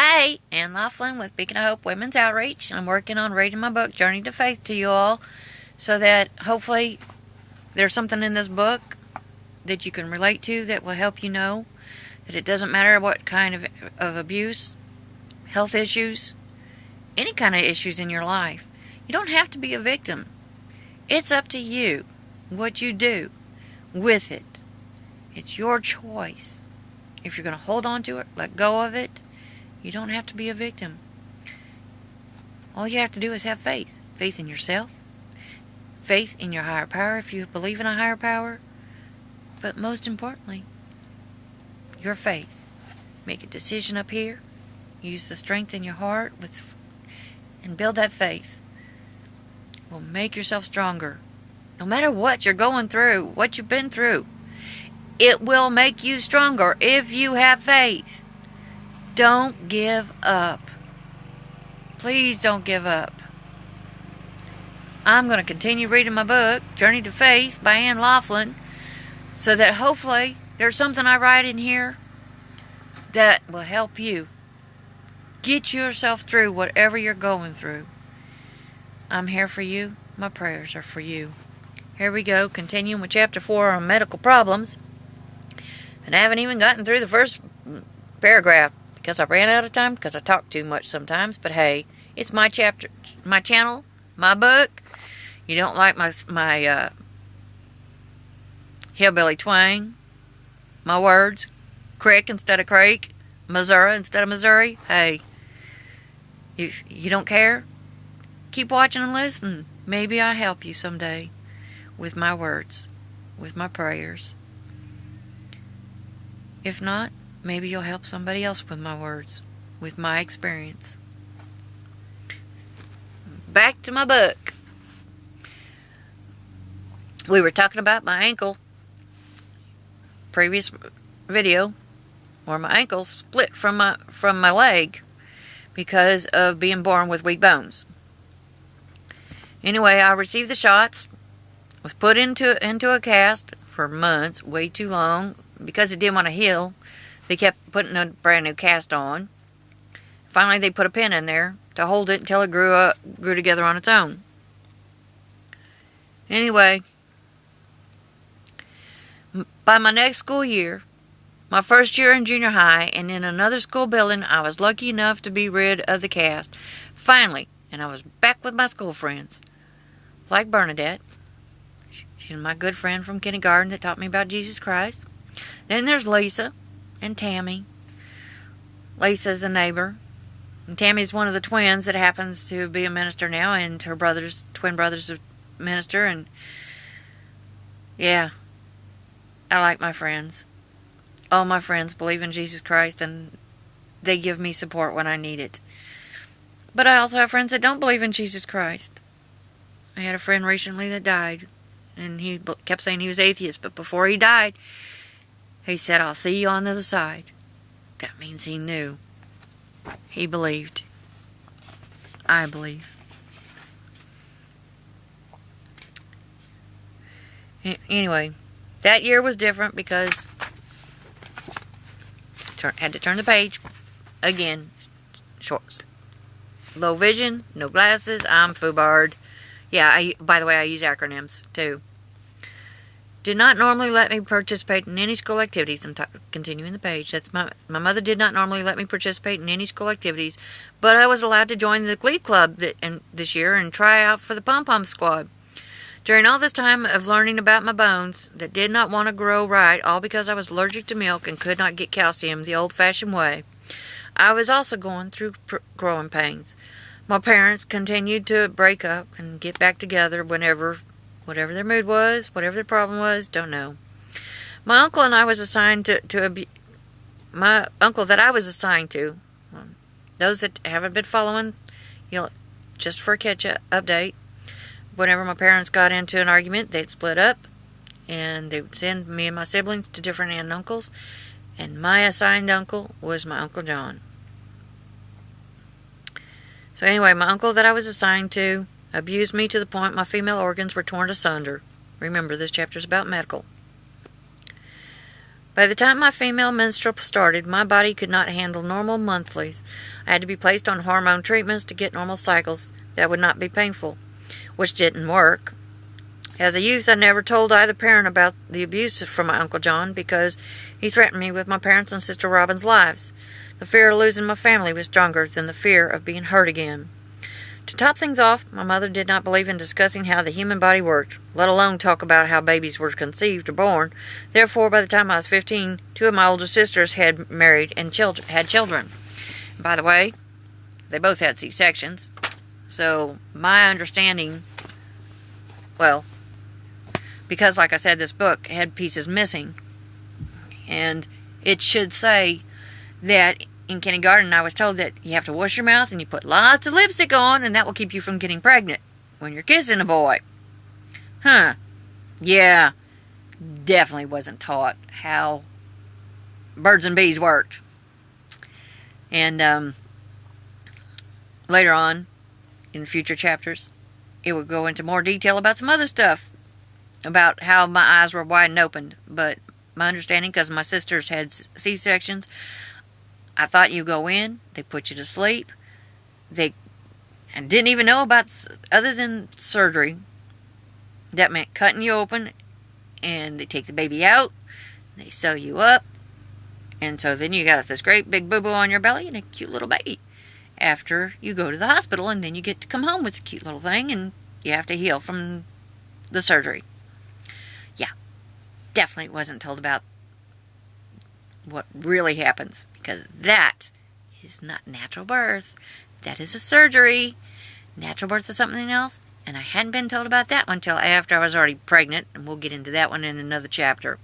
Hey, Ann Laughlin with Beacon of Hope Women's Outreach. I'm working on reading my book, Journey to Faith, to you all, so that hopefully there's something in this book that you can relate to that will help you know that it doesn't matter what kind of abuse, health issues, any kind of issues in your life. You don't have to be a victim. It's up to you what you do with it. It's your choice. If you're going to hold on to it, let go of it, you don't have to be a victim. All you have to do is have faith. Faith in yourself. Faith in your higher power if you believe in a higher power. But most importantly, your faith. Make a decision up here. Use the strength in your heart and build that faith. Will make yourself stronger. No matter what you're going through, what you've been through, it will make you stronger if you have faith. Don't give up. Please don't give up. I'm going to continue reading my book, Journey to Faith by Ann Laughlin, so that hopefully there's something I write in here that will help you get yourself through whatever you're going through. I'm here for you. My prayers are for you. Here we go, continuing with Chapter 4 on medical problems. And I haven't even gotten through the first paragraph because I ran out of time because I talk too much sometimes. But hey, it's my chapter, my channel, my book. You don't like my hillbilly twang, my words, crick instead of crake, Missouri instead of Missouri. Hey, if you don't care, keep watching and listen. Maybe I'll help you someday with my words, with my prayers. If not, maybe you'll help somebody else with my words, with my experience. Back to my book. We were talking about my ankle. Previous video where my ankle split from my leg because of being born with weak bones. Anyway, I received the shots, was put into a cast for months, way too long. Because it didn't want to heal, they kept putting a brand new cast on. Finally, they put a pin in there to hold it until it grew together on its own. Anyway, by my next school year, my first year in junior high, and in another school building, I was lucky enough to be rid of the cast. Finally, and I was back with my school friends. Like Bernadette. She's my good friend from kindergarten that taught me about Jesus Christ. Then there's Lisa and Tammy. Lisa's a neighbor. And Tammy's one of the twins that happens to be a minister now, and her twin brother's a minister. And yeah, I like my friends. All my friends believe in Jesus Christ, and they give me support when I need it. But I also have friends that don't believe in Jesus Christ. I had a friend recently that died, and he kept saying he was atheist, but before he died, he said, "I'll see you on the other side." That means he knew. He believed. I believe. Anyway, that year was different because had to turn the page again. Short, low vision, no glasses. I'm foobarred. Yeah, by the way, I use acronyms too. Did not normally let me participate in any school activities. I'm continuing the page. That's my mother did not normally let me participate in any school activities, but I was allowed to join the Glee Club this year and try out for the pom-pom squad. During all this time of learning about my bones that did not want to grow right, all because I was allergic to milk and could not get calcium the old-fashioned way, I was also going through growing pains. My parents continued to break up and get back together whatever their mood was, whatever their problem was, don't know. My uncle and I was assigned my uncle that I was assigned to. Those that haven't been following, just for a catch-up update, whenever my parents got into an argument, they'd split up, and they would send me and my siblings to different aunt and uncles, and my assigned uncle was my Uncle John. So anyway, my uncle that I was assigned to abused me to the point my female organs were torn asunder. Remember, this chapter is about medical. By the time my female menstrual started, my body could not handle normal monthlies. I had to be placed on hormone treatments to get normal cycles that would not be painful, which didn't work. As a youth, I never told either parent about the abuse from my Uncle John because he threatened me with my parents' and Sister Robin's lives. The fear of losing my family was stronger than the fear of being hurt again. To top things off, my mother did not believe in discussing how the human body worked, let alone talk about how babies were conceived or born. Therefore, by the time I was 15, two of my older sisters had married and had children. By the way, they both had C-sections. So, my understanding, well, because like I said, this book had pieces missing. And it should say that in kindergarten I was told that you have to wash your mouth and you put lots of lipstick on and that will keep you from getting pregnant when you're kissing a boy. Huh. Yeah. Definitely wasn't taught how birds and bees worked. And later on, in future chapters, it would go into more detail about some other stuff. About how my eyes were wide and opened. But my understanding, because my sisters had C-sections, I thought you go in, they put you to sleep. And didn't even know about, other than surgery, that meant cutting you open, and they take the baby out, they sew you up, and so then you got this great big boo-boo on your belly and a cute little baby. After you go to the hospital, and then you get to come home with a cute little thing, and you have to heal from the surgery. Yeah, definitely wasn't told about what really happens, because that is not natural birth. That is a surgery. Natural birth is something else, and I hadn't been told about that one until after I was already pregnant, and we'll get into that one in another chapter.